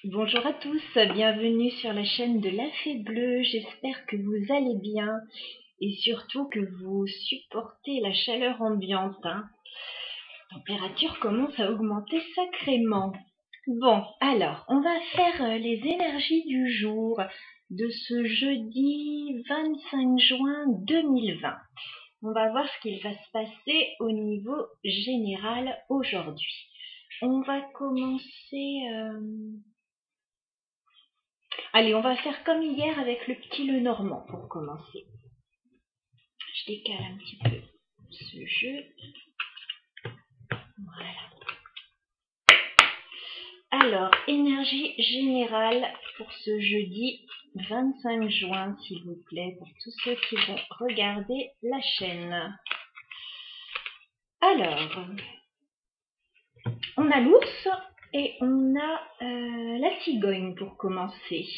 Bonjour à tous, bienvenue sur la chaîne de la Fée Bleue. J'espère que vous allez bien et surtout que vous supportez la chaleur ambiante. La température commence à augmenter sacrément. Bon, alors, on va faire les énergies du jour de ce jeudi 25 juin 2020. On va voir ce qu'il va se passer au niveau général aujourd'hui. On va commencer... Allez, on va faire comme hier avec le petit Lenormand pour commencer. Je décale un petit peu ce jeu. Voilà. Alors, énergie générale pour ce jeudi 25 juin, s'il vous plaît, pour tous ceux qui vont regarder la chaîne. Alors, on a l'ours et on a la cigogne pour commencer.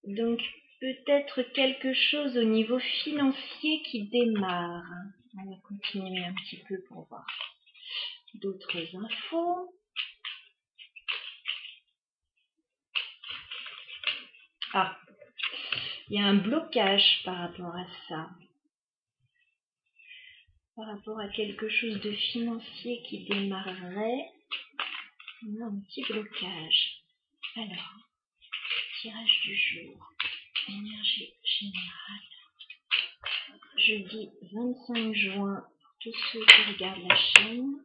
Donc, peut-être quelque chose au niveau financier qui démarre. On va continuer un petit peu pour voir d'autres infos. Ah, il y a un blocage par rapport à ça. Par rapport à quelque chose de financier qui démarrerait, on a un petit blocage. Alors, tirage du jour, énergie générale. Jeudi 25 juin, pour tous ceux qui regardent la chaîne.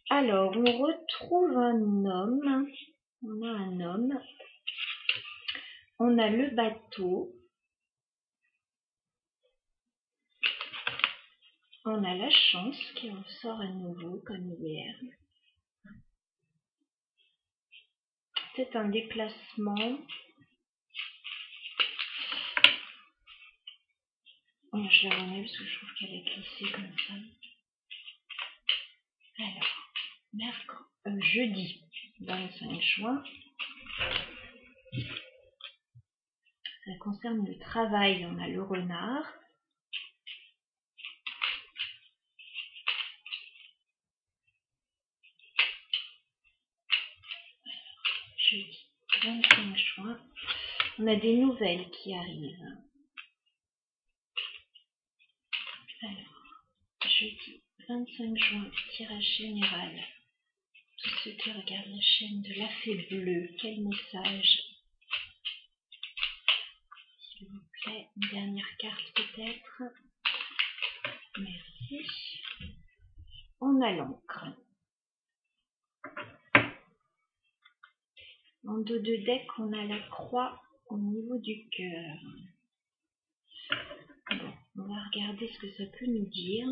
Alors, on retrouve un homme. On a un homme. On a le bateau. On a la chance qui ressort à nouveau comme hier. C'est un déplacement. Oh, je la remets parce que je trouve qu'elle est glissée comme ça. Alors, jeudi 25 juin. Ça concerne le travail. On a le renard. Jeudi 25 juin. On a des nouvelles qui arrivent. Alors, jeudi 25 juin, tirage général. Tous ceux qui regardent la chaîne de la Fée Bleue, quel message? S'il vous plaît, une dernière carte peut-être. Merci. On a l'encre. En dos de deck, on a la croix au niveau du cœur. Bon, on va regarder ce que ça peut nous dire.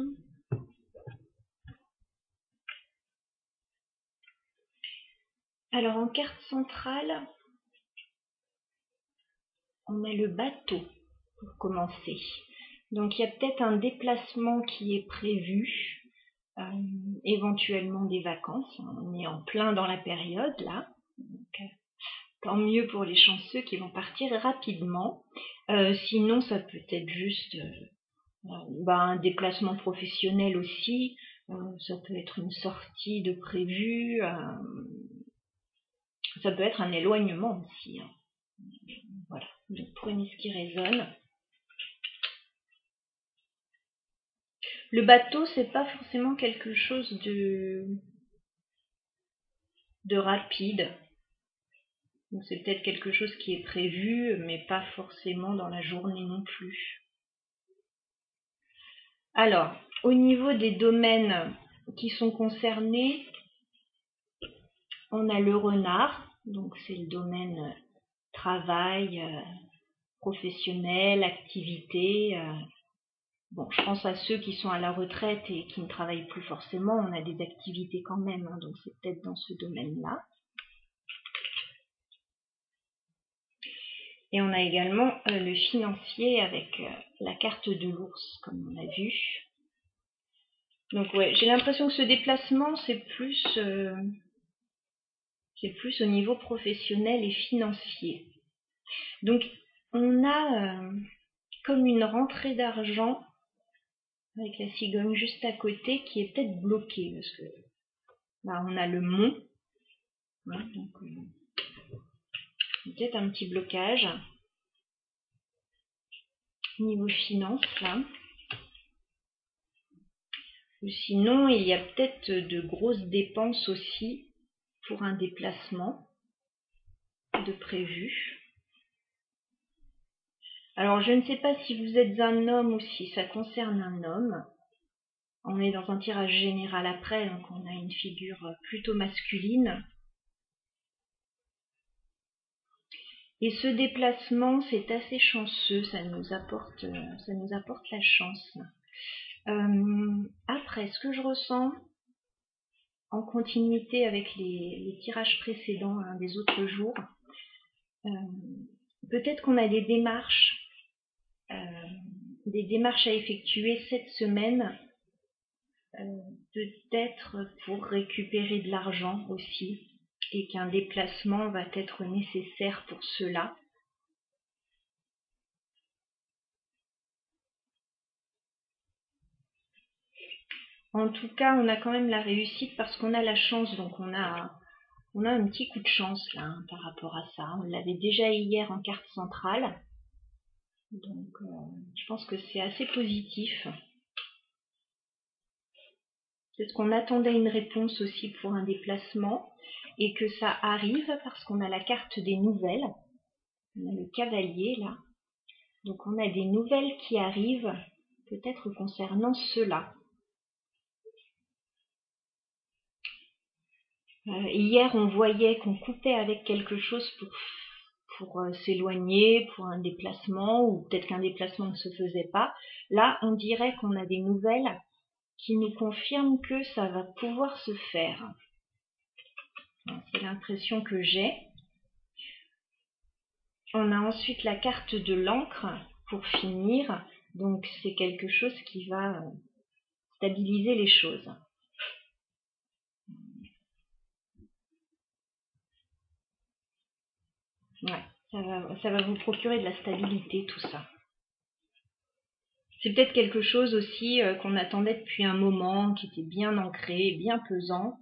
Alors, en carte centrale, on a le bateau pour commencer. Donc, il y a peut-être un déplacement qui est prévu, éventuellement des vacances. On est en plein dans la période, là. Donc, tant mieux pour les chanceux qui vont partir rapidement. Sinon, ça peut être juste un déplacement professionnel aussi. Ça peut être une sortie de prévu. Ça peut être un éloignement aussi. Voilà, donc prenez ce qui résonne. Le bateau, c'est pas forcément quelque chose de rapide. Donc c'est peut-être quelque chose qui est prévu, mais pas forcément dans la journée non plus. Alors, au niveau des domaines qui sont concernés, on a le renard, donc c'est le domaine travail, professionnel, activité. Bon, je pense à ceux qui sont à la retraite et qui ne travaillent plus forcément. On a des activités quand même, donc c'est peut-être dans ce domaine-là. Et on a également le financier avec la carte de l'ours, comme on a vu. Donc ouais, j'ai l'impression que ce déplacement, c'est plus au niveau professionnel et financier. Donc on a comme une rentrée d'argent avec la cigogne juste à côté qui est peut-être bloquée parce que là on a le mont. Ouais, donc Peut-être un petit blocage. Niveau finance, là. Ou sinon, il y a peut-être de grosses dépenses aussi pour un déplacement de prévu. Alors, je ne sais pas si vous êtes un homme ou si ça concerne un homme. On est dans un tirage général après, donc on a une figure plutôt masculine. Et ce déplacement, c'est assez chanceux, ça nous apporte la chance. Après, ce que je ressens, en continuité avec les tirages précédents des autres jours, peut-être qu'on a des démarches à effectuer cette semaine, peut-être pour récupérer de l'argent aussi, et qu'un déplacement va être nécessaire pour cela. En tout cas, on a quand même la réussite parce qu'on a la chance, donc on a un petit coup de chance là par rapport à ça. On l'avait déjà hier en carte centrale, donc je pense que c'est assez positif. Peut-être qu'on attendait une réponse aussi pour un déplacement et que ça arrive parce qu'on a la carte des nouvelles. On a le cavalier là. Donc on a des nouvelles qui arrivent, peut-être concernant cela. Hier, on voyait qu'on coupait avec quelque chose pour s'éloigner, pour un déplacement, ou peut-être qu'un déplacement ne se faisait pas. Là, on dirait qu'on a des nouvelles qui nous confirment que ça va pouvoir se faire. C'est l'impression que j'ai. On a ensuite la carte de l'encre pour finir. Donc, c'est quelque chose qui va stabiliser les choses. Ouais, ça va vous procurer de la stabilité, tout ça. C'est peut-être quelque chose aussi qu'on attendait depuis un moment, qui était bien ancré, bien pesant.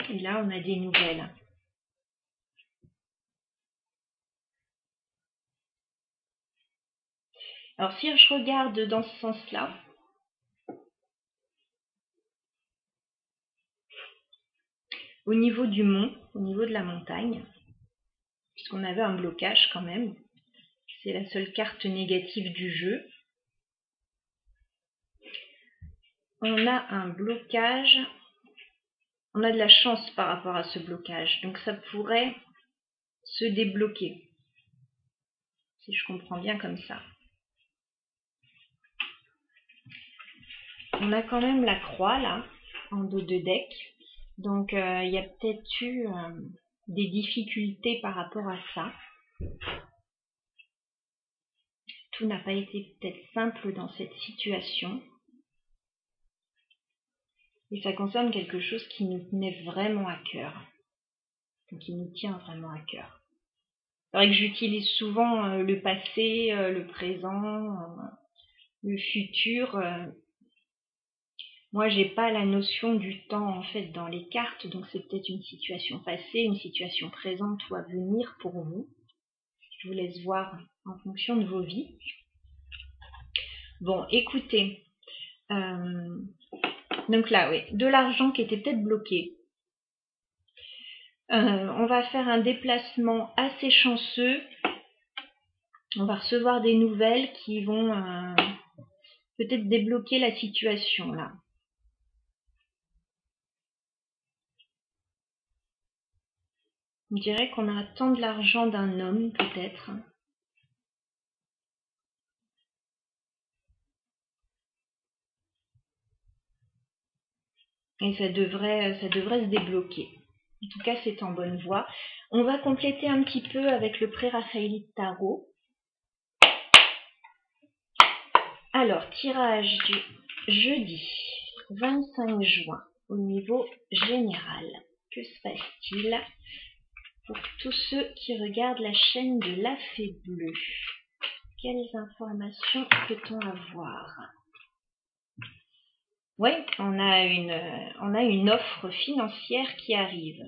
Et là, on a des nouvelles. Alors, si je regarde dans ce sens-là, au niveau du mont, au niveau de la montagne, puisqu'on avait un blocage quand même, c'est la seule carte négative du jeu. On a un blocage, on a de la chance par rapport à ce blocage, donc ça pourrait se débloquer, si je comprends bien comme ça. On a quand même la croix là, en dos de deck, donc il y a peut-être eu des difficultés par rapport à ça. Tout n'a pas été peut-être simple dans cette situation. Et ça concerne quelque chose qui nous tenait vraiment à cœur. Donc qui nous tient vraiment à cœur. C'est vrai que j'utilise souvent le passé, le présent, le futur. Moi, j'ai pas la notion du temps en fait dans les cartes, donc c'est peut-être une situation passée, une situation présente ou à venir pour vous. Je vous laisse voir en fonction de vos vies. Bon, écoutez. Donc là, oui, de l'argent qui était peut-être bloqué. On va faire un déplacement assez chanceux. On va recevoir des nouvelles qui vont peut-être débloquer la situation là. On dirait qu'on attend de l'argent d'un homme peut-être. Et ça devrait se débloquer. En tout cas, c'est en bonne voie. On va compléter un petit peu avec le pré-raphaélite tarot. Alors, tirage du jeudi 25 juin au niveau général. Que se passe-t-il pour tous ceux qui regardent la chaîne de la Fée Bleue? Quelles informations peut-on avoir? Oui, on a une offre financière qui arrive.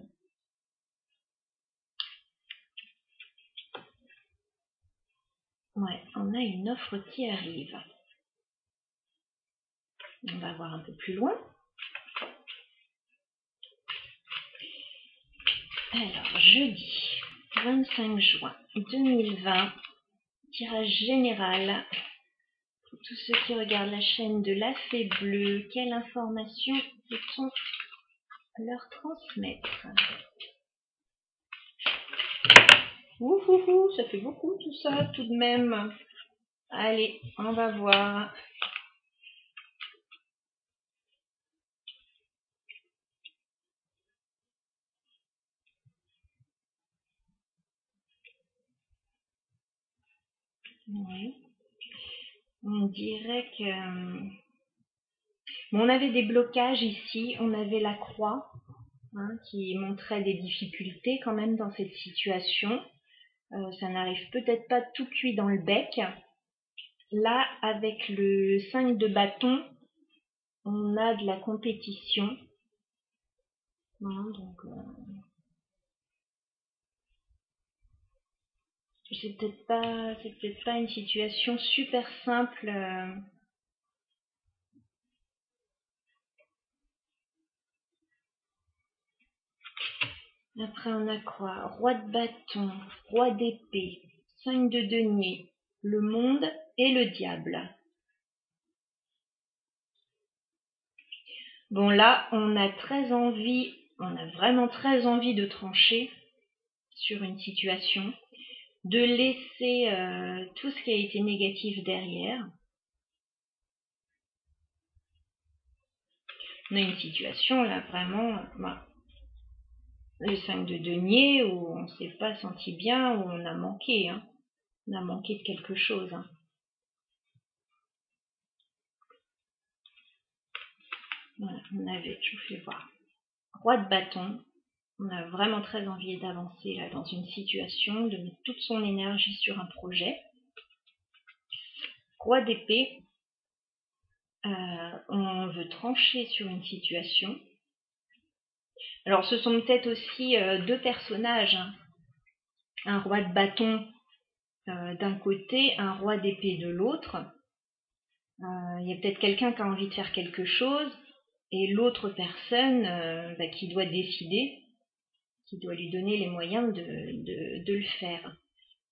Ouais, on a une offre qui arrive. On va voir un peu plus loin. Alors, jeudi 25 juin 2020, tirage général. Pour tous ceux qui regardent la chaîne de la Fée Bleue, quelle information peut-on leur transmettre? Ouh, ça fait beaucoup tout ça, tout de même. Allez, on va voir. Oui. On dirait que... Bon, on avait des blocages ici, on avait la croix qui montrait des difficultés quand même dans cette situation. Ça n'arrive peut-être pas tout cuit dans le bec. Là, avec le 5 de bâton, on a de la compétition. Donc, c'est peut-être pas une situation super simple. Après, on a quoi? Roi de bâton, roi d'épée, 5 de denier, le monde et le diable. Bon, là, on a vraiment très envie de trancher sur une situation, de laisser tout ce qui a été négatif derrière. On a une situation, là, vraiment, le 5 de denier, où on ne s'est pas senti bien, où on a manqué, on a manqué de quelque chose. Voilà, on avait, je vous fais voir, roi de bâton. On a vraiment très envie d'avancer là dans une situation, de mettre toute son énergie sur un projet. Roi d'épée, on veut trancher sur une situation. Alors ce sont peut-être aussi deux personnages, un roi de bâton d'un côté, un roi d'épée de l'autre. Il y a peut-être quelqu'un qui a envie de faire quelque chose et l'autre personne qui doit décider, qui doit lui donner les moyens de le faire.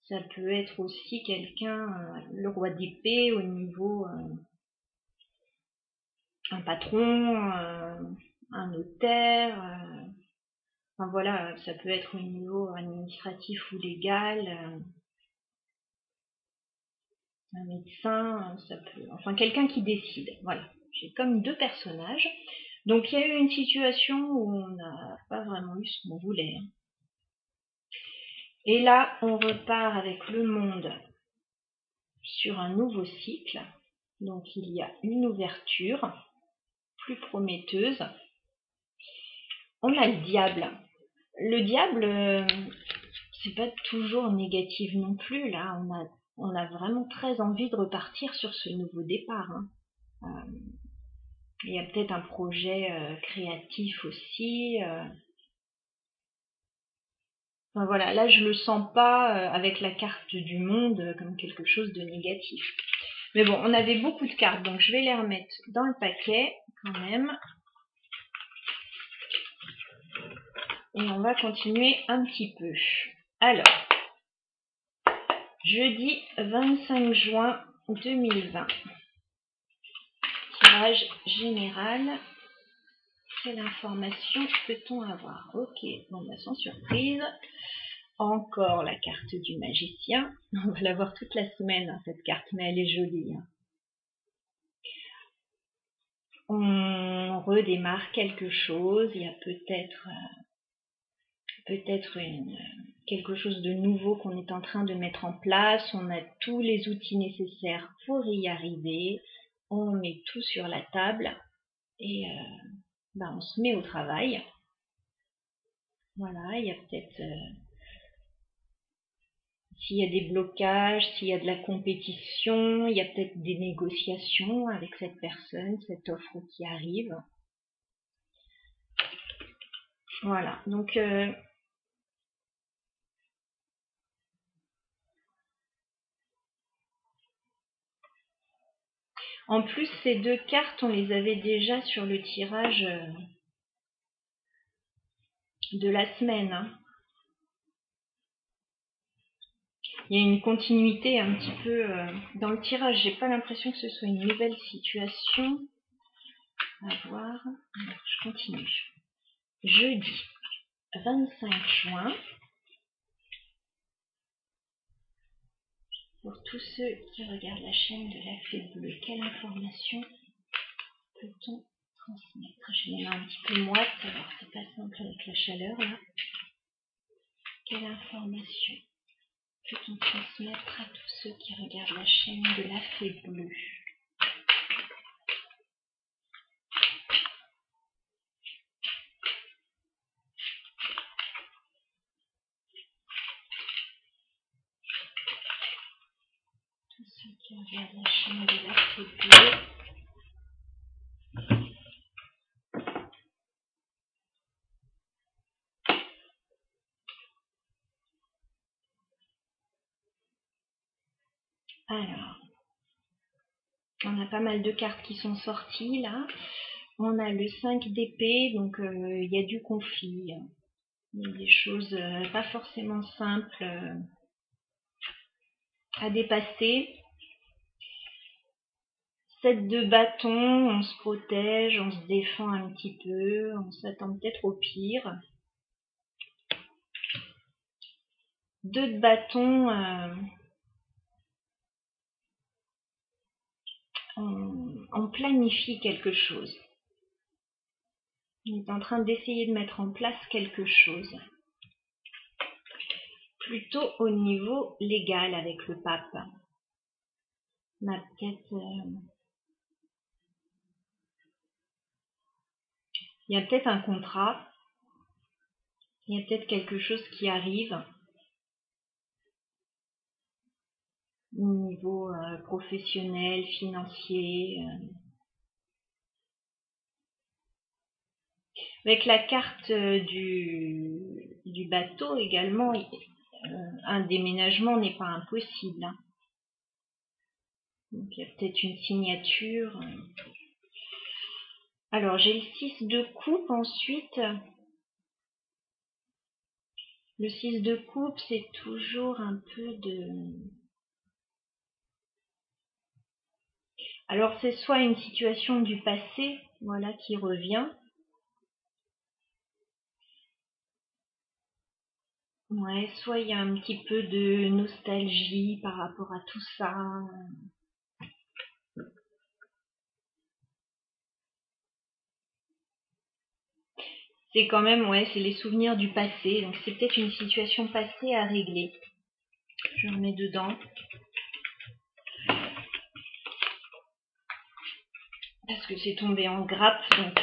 Ça peut être aussi quelqu'un, le roi d'épée au niveau un patron, un notaire, enfin voilà, ça peut être au niveau administratif ou légal, un médecin, ça peut, enfin quelqu'un qui décide. Voilà, j'ai comme deux personnages. Donc il y a eu une situation où on n'a pas vraiment eu ce qu'on voulait. Et là, on repart avec le monde sur un nouveau cycle. Donc il y a une ouverture plus prometteuse. On a le diable. Le diable, c'est pas toujours négatif non plus. Là, on a vraiment très envie de repartir sur ce nouveau départ. Il y a peut-être un projet créatif aussi. Enfin voilà, là je le sens pas avec la carte du monde comme quelque chose de négatif. Mais bon, on avait beaucoup de cartes, donc je vais les remettre dans le paquet quand même. Et on va continuer un petit peu. Alors, jeudi 25 juin 2020. Tirage général. Quelle information peut-on avoir? Ok, bon bah sans surprise. Encore la carte du magicien. On va la voir toute la semaine, cette carte, mais elle est jolie. On redémarre quelque chose. Il y a peut-être quelque chose de nouveau qu'on est en train de mettre en place. On a tous les outils nécessaires pour y arriver. On met tout sur la table et on se met au travail. Voilà, il y a peut-être s'il y a des blocages, s'il y a de la compétition, il y a peut-être des négociations avec cette personne, cette offre qui arrive. Voilà, donc En plus, ces 2 cartes, on les avait déjà sur le tirage de la semaine. Hein. Il y a une continuité un petit peu dans le tirage. J'ai pas l'impression que ce soit une nouvelle situation. À voir. Alors, je continue. Jeudi 25 juin. Pour tous ceux qui regardent la chaîne de la Fée Bleue, quelle information peut-on transmettre? Je les mets un petit peu moite, alors c'est pas simple avec la chaleur là. Quelle information peut-on transmettre à tous ceux qui regardent la chaîne de la Fée Bleue? Tous ceux qui regardent la chaîne de la Fée Bleue. Alors, on a pas mal de cartes qui sont sorties là. On a le 5 d'épée, donc il y a du conflit. Il y a des choses pas forcément simples à dépasser. 7 de bâton, on se protège, on se défend un petit peu, on s'attend peut-être au pire. 2 de bâton, on planifie quelque chose. On est en train d'essayer de mettre en place quelque chose. Plutôt au niveau légal avec le pape. On a peut-être... il y a peut-être un contrat. Il y a peut-être quelque chose qui arrive. Au niveau professionnel, financier. Avec la carte du bateau également, un déménagement n'est pas impossible. Hein. Donc il y a peut-être une signature. Alors j'ai le 6 de coupe ensuite. Le 6 de coupe, c'est toujours un peu de... Alors c'est soit une situation du passé, voilà, qui revient. Ouais, soit il y a un petit peu de nostalgie par rapport à tout ça. C'est quand même, ouais, c'est les souvenirs du passé. Donc c'est peut-être une situation passée à régler. Je remets dedans. Parce que c'est tombé en grappe, donc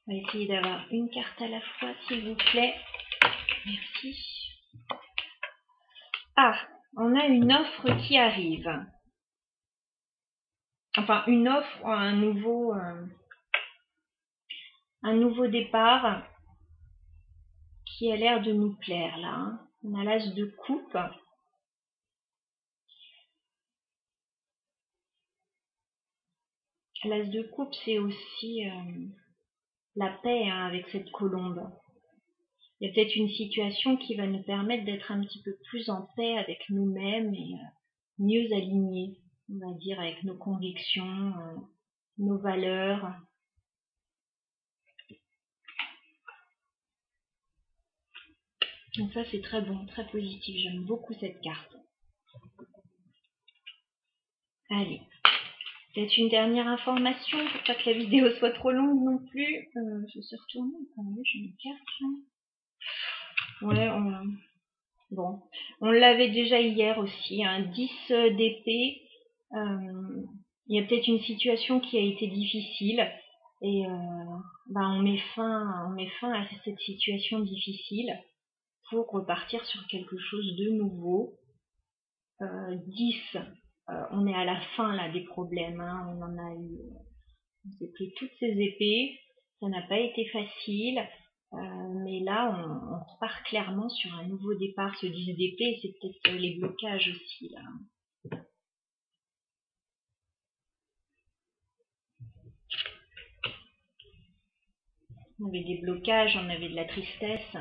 on va essayer d'avoir une carte à la fois, s'il vous plaît. Merci. Ah, on a une offre qui arrive. Enfin, une offre, un nouveau départ qui a l'air de nous plaire, là. Hein. On a l'as de coupe. L'as de coupe, c'est aussi la paix hein, avec cette colombe. Il y a peut-être une situation qui va nous permettre d'être un petit peu plus en paix avec nous-mêmes et mieux alignés, on va dire, avec nos convictions, nos valeurs. Donc ça, c'est très bon, très positif. J'aime beaucoup cette carte. Allez, peut-être une dernière information pour pas que la vidéo soit trop longue non plus. Je suis retournée, j'ai une carte là. Ouais, bon, on l'avait déjà hier aussi, un 10 d'épée. Il y a peut-être une situation qui a été difficile et on met fin à cette situation difficile pour repartir sur quelque chose de nouveau. 10, on est à la fin là des problèmes, hein. On en a eu, on s'est pris toutes ces épées, ça n'a pas été facile. Mais là, on repart clairement sur un nouveau départ. Ce 10 d'épée, c'est peut-être les blocages aussi, là. On avait des blocages, on avait de la tristesse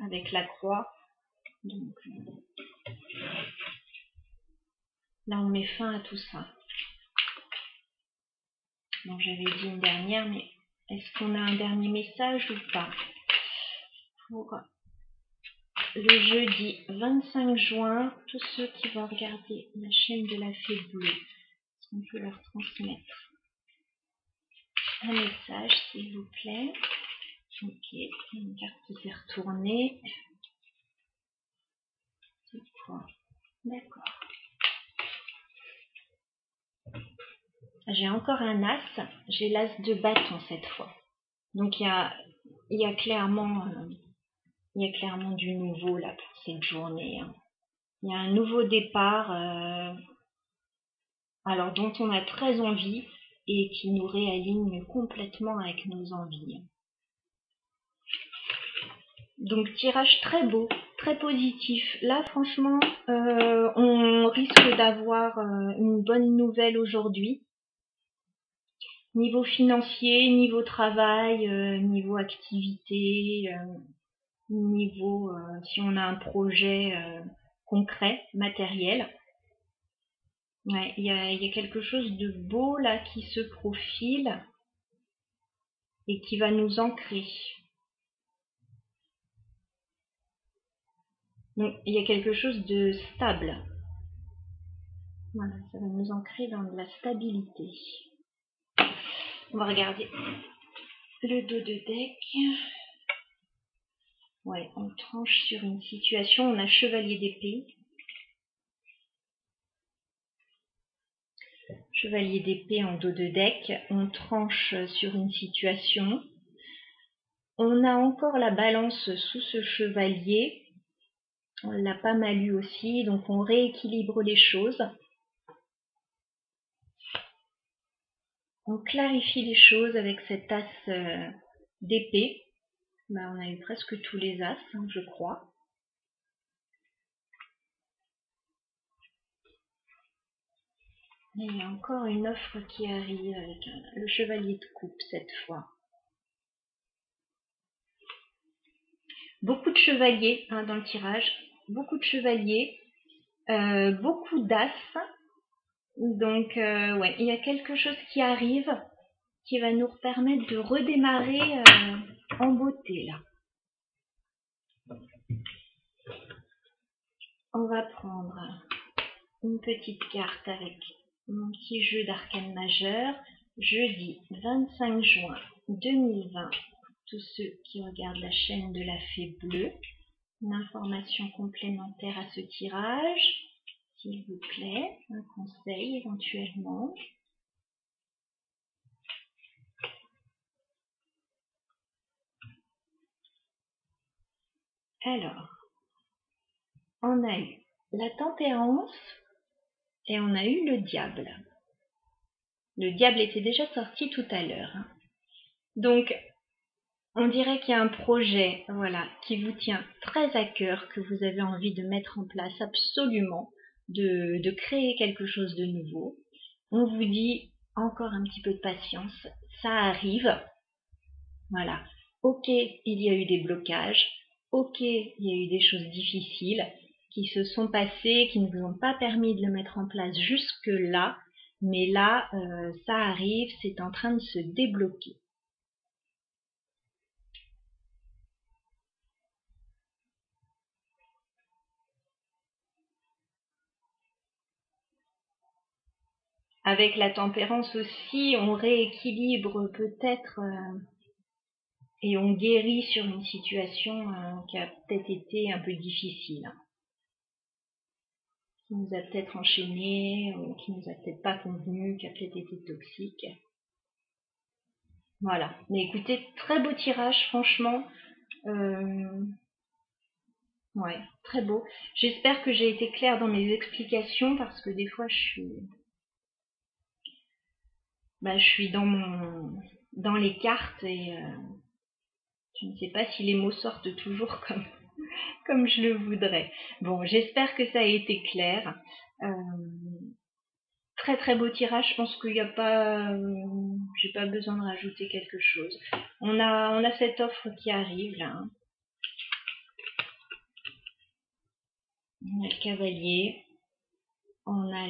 avec la croix. Donc là, on met fin à tout ça. Bon, j'avais dit une dernière, mais est-ce qu'on a un dernier message ou pas? Pour le jeudi 25 juin, tous ceux qui vont regarder la chaîne de la Fée Bleue, est-ce qu'on peut leur transmettre un message, s'il vous plaît? Ok, une carte qui s'est retournée. C'est quoi? D'accord. J'ai encore un as, j'ai l'as de bâton cette fois. Donc il y a clairement du nouveau là pour cette journée. Il y a un nouveau départ, alors dont on a très envie et qui nous réaligne complètement avec nos envies. Donc tirage très beau, très positif. Là franchement, on risque d'avoir une bonne nouvelle aujourd'hui. Niveau financier, niveau travail, niveau activité, niveau si on a un projet concret, matériel. Ouais, il y a quelque chose de beau là qui se profile et qui va nous ancrer. Donc il y a quelque chose de stable. Voilà, ça va nous ancrer dans de la stabilité. On va regarder le dos de deck. Ouais, on tranche sur une situation. On a chevalier d'épée. Chevalier d'épée en dos de deck. On tranche sur une situation. On a encore la balance sous ce chevalier. On l'a pas mal eu aussi, donc on rééquilibre les choses. On clarifie les choses avec cet as d'épée. Ben, on a eu presque tous les as, hein, je crois. Et il y a encore une offre qui arrive avec le chevalier de coupe cette fois. Beaucoup de chevaliers hein, dans le tirage, beaucoup de chevaliers, beaucoup d'as. Donc ouais, il y a quelque chose qui arrive qui va nous permettre de redémarrer en beauté là. On va prendre une petite carte avec mon petit jeu d'arcane majeur. Jeudi 25 juin 2020. Tous ceux qui regardent la chaîne de la Fée Bleue. Une information complémentaire à ce tirage, s'il vous plaît. Un conseil éventuellement. Alors, on a eu la tempérance et on a eu le diable. Le diable était déjà sorti tout à l'heure. Hein. Donc, on dirait qu'il y a un projet, voilà, qui vous tient très à cœur, que vous avez envie de mettre en place absolument, de créer quelque chose de nouveau. On vous dit encore un petit peu de patience, ça arrive. Voilà. Ok, il y a eu des blocages. Ok, il y a eu des choses difficiles qui se sont passées, qui ne vous ont pas permis de le mettre en place jusque-là. Mais là, ça arrive, c'est en train de se débloquer. Avec la tempérance aussi, on rééquilibre peut-être et on guérit sur une situation qui a peut-être été un peu difficile. Qui nous a peut-être enchaîné, ou qui nous a peut-être pas convenu, qui a peut-être été toxique. Voilà. Mais écoutez, très beau tirage, franchement. Ouais, très beau. J'espère que j'ai été claire dans mes explications parce que des fois je suis dans les cartes et je ne sais pas si les mots sortent toujours comme je le voudrais. Bon, j'espère que ça a été clair. très très beau tirage. Je pense qu'il n'y a pas, j'ai pas besoin de rajouter quelque chose. On a cette offre qui arrive là. Hein. On a le cavalier, on a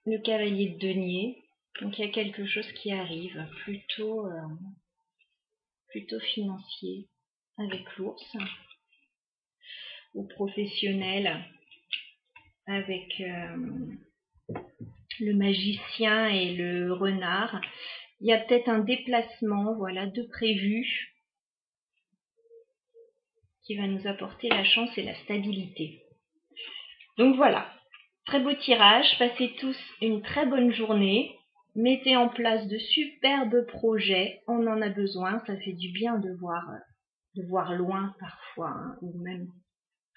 le cavalier de denier. Donc il y a quelque chose qui arrive, plutôt financier, avec l'ours, ou professionnel, avec le magicien et le renard. Il y a peut-être un déplacement, voilà, de prévu, qui va nous apporter la chance et la stabilité. Donc voilà, très beau tirage, passez tous une très bonne journée, mettez en place de superbes projets, on en a besoin, ça fait du bien de voir loin parfois, hein, ou même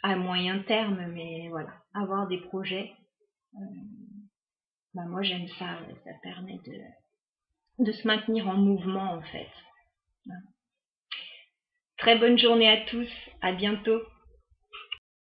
à moyen terme, mais voilà, avoir des projets, moi j'aime ça, ça permet de se maintenir en mouvement en fait. Très bonne journée à tous, à bientôt.